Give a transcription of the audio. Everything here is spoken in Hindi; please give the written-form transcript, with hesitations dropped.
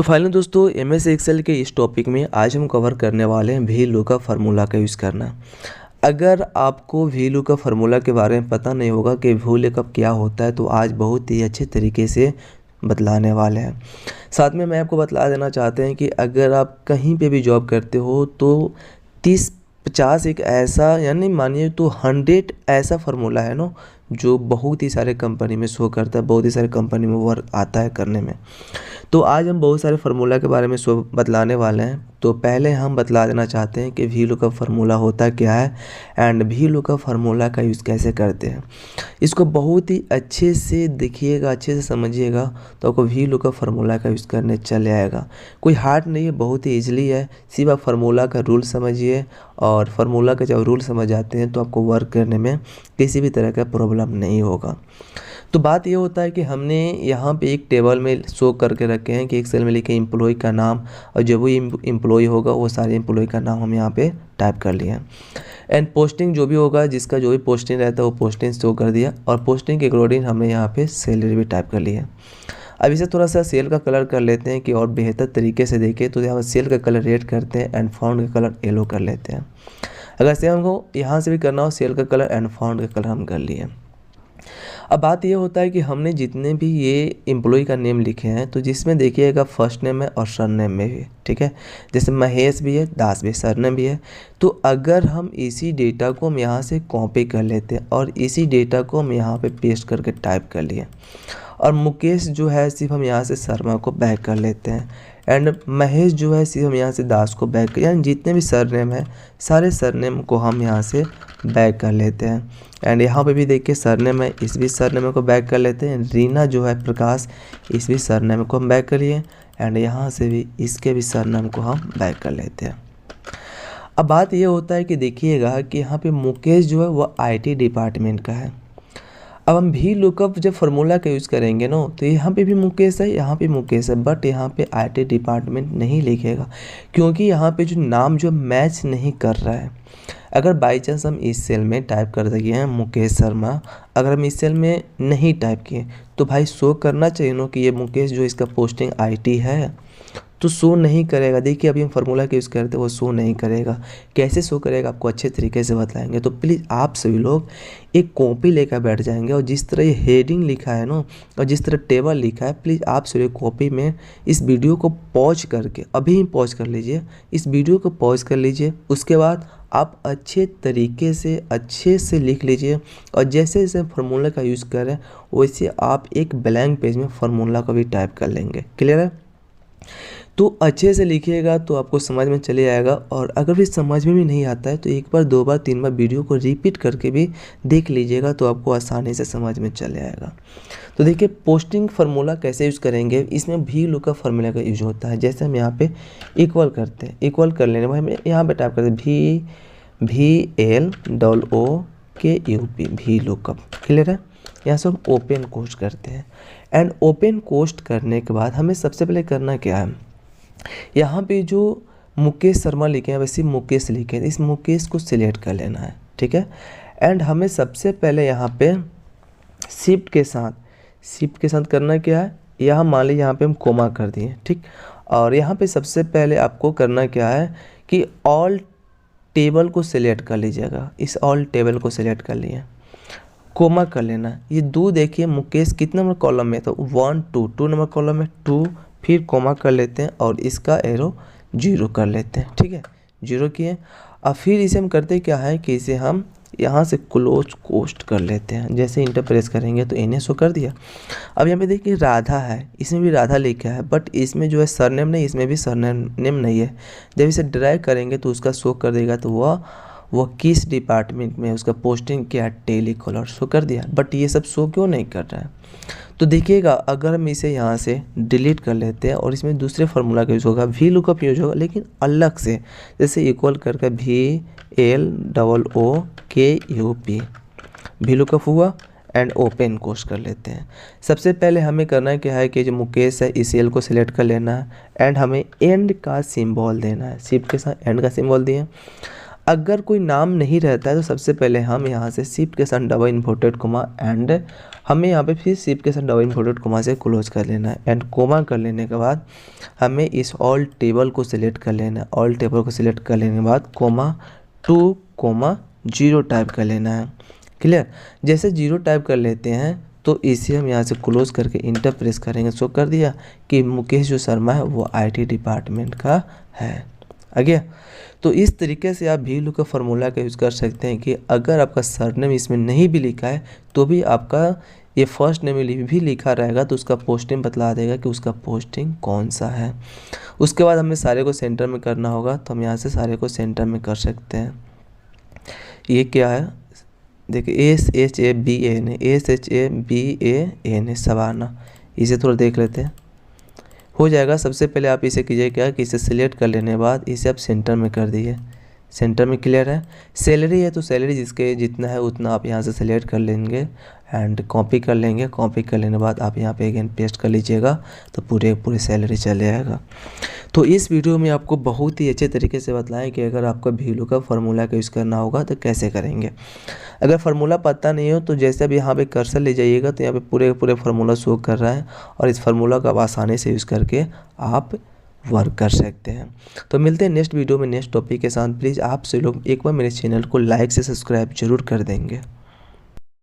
तो फाइनली दोस्तों एमएस एक्सेल के इस टॉपिक में आज हम कवर करने वाले हैं वी लुकअप फार्मूला का यूज़ करना। अगर आपको वी लुकअप फार्मूला के बारे में पता नहीं होगा कि वी लुकअप क्या होता है तो आज बहुत ही अच्छे तरीके से बतलाने वाले हैं। साथ में मैं आपको बतला देना चाहते हैं कि अगर आप कहीं पे भी जॉब करते हो तो 30-50 एक ऐसा यानी मानिए तो 100 ऐसा फार्मूला है ना जो बहुत ही सारे कंपनी में शो करता है, बहुत ही सारे कंपनी में वर्क आता है करने में। तो आज हम बहुत सारे फार्मूला के बारे में बतलाने वाले हैं। तो पहले हम बतला देना चाहते हैं कि वी लुकअप फार्मूला होता क्या है एंड वी लुकअप फार्मूला का यूज़ कैसे करते हैं। इसको बहुत ही अच्छे से देखिएगा, अच्छे से समझिएगा तो आपको वी लुकअप फार्मूला का यूज़ करने चले आएगा। कोई हार्ड नहीं है, बहुत ही ईजिली है। सिर्फ आप फार्मूला का रूल समझिए और फार्मूला का जब रूल समझ आते हैं तो आपको वर्क करने में किसी भी तरह का प्रॉब्लम नहीं होगा। तो बात ये होता है कि हमने यहाँ पे एक टेबल में शो करके रखे हैं कि एक सेल में लिखे एम्प्लॉय का नाम और जब वो एम्प्लॉय होगा वो सारे एम्प्लॉय का नाम हम यहाँ पे टाइप कर लिए हैं। एंड पोस्टिंग जो भी होगा, जिसका जो भी पोस्टिंग रहता है वो पोस्टिंग शो कर दिया और पोस्टिंग के अकॉर्डिंग हमने यहाँ पे सैलरी भी टाइप कर ली है। अब इसे थोड़ा सा सेल का कलर कर लेते हैं कि और बेहतर तरीके से देखें तो यहाँ सेल का कलर रेड करते हैं एंड फाउंड का कलर येलो कर लेते हैं। अगर से हमको यहाँ से भी करना हो सेल का कलर एंड फाउंड का कलर हम कर लिए। अब बात ये होता है कि हमने जितने भी ये एम्प्लॉय का नेम लिखे हैं तो जिसमें देखिएगा फर्स्ट नेम है और सर नेम में भी, ठीक है। जैसे महेश भी है, दास भी, सर नेम भी है। तो अगर हम इसी डेटा को हम यहाँ से कॉपी कर लेते हैं और इसी डेटा को हम यहाँ पे पेस्ट करके टाइप कर लिए और मुकेश जो है सिर्फ हम यहाँ से शर्मा को बैक कर लेते हैं एंड महेश जो है सिर्फ हम यहाँ से दास को बैक कर, यानी जितने भी सरनेम है सारे सरनेम को हम यहाँ से बैक कर लेते हैं। एंड यहाँ पे भी देखिए सरनेम है, इस भी सरनेम को बैक कर लेते हैं। रीना जो है प्रकाश, इस भी सरनेम को हम बैक कर लिए एंड यहाँ से भी इसके भी सरनेम को हम बैक कर लेते हैं। अब बात ये होता है कि देखिएगा कि यहाँ पे मुकेश जो है वो IT डिपार्टमेंट का है। अब हम वी लुकअप जब फार्मूला का यूज़ करेंगे ना तो यहाँ पे भी मुकेश है, यहाँ पे मुकेश है, बट यहाँ पे IT डिपार्टमेंट नहीं लिखेगा क्योंकि यहाँ पे जो नाम जो मैच नहीं कर रहा है। अगर बाई चांस हम इस सेल में टाइप कर दिए हैं मुकेश शर्मा, अगर हम इस सेल में नहीं टाइप किए तो भाई शो करना चाहिए ना कि ये मुकेश जो इसका पोस्टिंग IT है, तो शो नहीं करेगा। देखिए अभी हम फार्मूला का यूज़ करते हैं वो शो नहीं करेगा। कैसे शो करेगा आपको अच्छे तरीके से बताएंगे। तो प्लीज़ आप सभी लोग एक कॉपी लेकर बैठ जाएंगे और जिस तरह ये हेडिंग लिखा है ना और जिस तरह टेबल लिखा है, प्लीज़ आप सभी कॉपी में इस वीडियो को पॉज करके अभी ही पॉज कर लीजिए, इस वीडियो को पॉज कर लीजिए। उसके बाद आप अच्छे तरीके से अच्छे से लिख लीजिए और जैसे जैसे फार्मूला का यूज़ करें वैसे आप एक ब्लैंक पेज में फार्मूला को भी टाइप कर लेंगे। क्लियर है? तो अच्छे से लिखिएगा तो आपको समझ में चले आएगा और अगर भी समझ में भी नहीं आता है तो एक बार, दो बार, तीन बार वीडियो को रिपीट करके भी देख लीजिएगा तो आपको आसानी से समझ में चले आएगा। तो देखिए पोस्टिंग फार्मूला कैसे यूज़ करेंगे, इसमें वी लुकअप फार्मूला का यूज होता है। जैसे हम यहाँ पे इक्वल करते हैं, इक्वल कर लेने भाई हम यहाँ पर टाइप करते हैं VLOOKUP वी लुकअप। क्लियर है? यहाँ से हम ओपन कोस्ट करते हैं एंड ओपन कोस्ट करने के बाद हमें सबसे पहले करना क्या है, यहाँ पे जो मुकेश शर्मा लिखे हैं वैसे मुकेश लिखे हैं, इस मुकेश को सिलेक्ट कर लेना है, ठीक है। एंड हमें सबसे पहले यहाँ पे शिफ्ट के साथ करना क्या है, यहाँ मान लीजिए यहाँ पे हम कोमा कर दिए, ठीक। और यहाँ पे सबसे पहले आपको करना क्या है कि ऑल टेबल को सिलेक्ट कर लीजिएगा। इस ऑल टेबल को सिलेक्ट कर लिए, कोमा कर लेना। ये दो देखिए मुकेश कितने नंबर कॉलम में, तो 1 2 नंबर कॉलम में 2, फिर कोमा कर लेते हैं और इसका एरो 0 कर लेते हैं, ठीक है। 0 किए और फिर इसे हम करते क्या है कि इसे हम यहाँ से क्लोज कोस्ट कर लेते हैं। जैसे इंटर प्रेस करेंगे तो इन्हें शो कर दिया। अब यहाँ पे देखिए राधा है, इसमें भी राधा लिखा है बट इसमें जो है सरनेम नहीं, इसमें भी सरनेम नहीं है। जब इसे ड्रैग करेंगे तो उसका शो कर देगा तो वह किस डिपार्टमेंट में उसका पोस्टिंग क्या टेलीकॉलर शो कर दिया, बट ये सब शो क्यों नहीं कर रहा है। तो देखिएगा अगर हम इसे यहाँ से डिलीट कर लेते हैं और इसमें दूसरे फार्मूला का यूज़ होगा, वी लुकअप यूज होगा लेकिन अलग से, जैसे इक्वल करके VLOOKUP वी लुकअप हुआ एंड ओपन कोस्ट कर लेते हैं। सबसे पहले हमें करना क्या है कि जो मुकेश है इस सेल को सिलेक्ट कर लेना है एंड हमें एंड का सिंबल देना है। शिफ्ट के साथ एंड का सिंबल दिए। अगर कोई नाम नहीं रहता है तो सबसे पहले हम यहाँ से शिफ्ट के साथ डबल इन्वर्टेड कोमा एंड हमें यहाँ पे फिर शिफ्ट के साथ डबल इन्वर्टेड कोमा से क्लोज कर लेना है एंड कोमा कर लेने के बाद हमें इस ऑल टेबल को सिलेक्ट कर लेना है। ऑल टेबल को सिलेक्ट कर लेने के बाद कोमा 2,0 टाइप कर लेना है। क्लियर। जैसे 0 टाइप कर लेते हैं तो इसे हम यहाँ से क्लोज करके इंटर प्रेस करेंगे। सो कर दिया कि मुकेश जो शर्मा है वो IT डिपार्टमेंट का है। आगे तो इस तरीके से आप भी का फार्मूला का यूज़ कर सकते हैं कि अगर आपका सरनेम इसमें नहीं भी लिखा है तो भी आपका ये फर्स्ट नेम भी लिखा रहेगा तो उसका पोस्टिंग बतला देगा कि उसका पोस्टिंग कौन सा है। उसके बाद हमें सारे को सेंटर में करना होगा तो हम यहाँ से सारे को सेंटर में कर सकते हैं। ये क्या है देखिए SHABAN सवाना, इसे थोड़ा देख लेते हैं। हो जाएगा। सबसे पहले आप इसे कीजिए क्या कि इसे सिलेक्ट कर लेने के बाद इसे आप सेंटर में कर दिए। सेंटर में क्लियर है। सैलरी है तो सैलरी जिसके जितना है उतना आप यहाँ से सिलेक्ट कर लेंगे एंड कॉपी कर लेंगे। कॉपी कर लेने के बाद आप यहाँ पे अगेन पेस्ट कर लीजिएगा तो पूरे सैलरी चले आएगा। तो इस वीडियो में आपको बहुत ही अच्छे तरीके से बताएं कि अगर आपको VLOOKUP फार्मूला का यूज़ करना होगा तो कैसे करेंगे। अगर फार्मूला पता नहीं हो तो जैसे अब यहाँ पे कर्सर ले जाइएगा तो यहाँ पे पूरे फार्मूला शो कर रहा है और इस फार्मूला का आप आसानी से यूज़ करके आप वर्क कर सकते हैं। तो मिलते हैं नेक्स्ट वीडियो में नेक्स्ट टॉपिक के साथ। प्लीज़ आप से लोग एक बार मेरे चैनल को लाइक से सब्सक्राइब जरूर कर देंगे।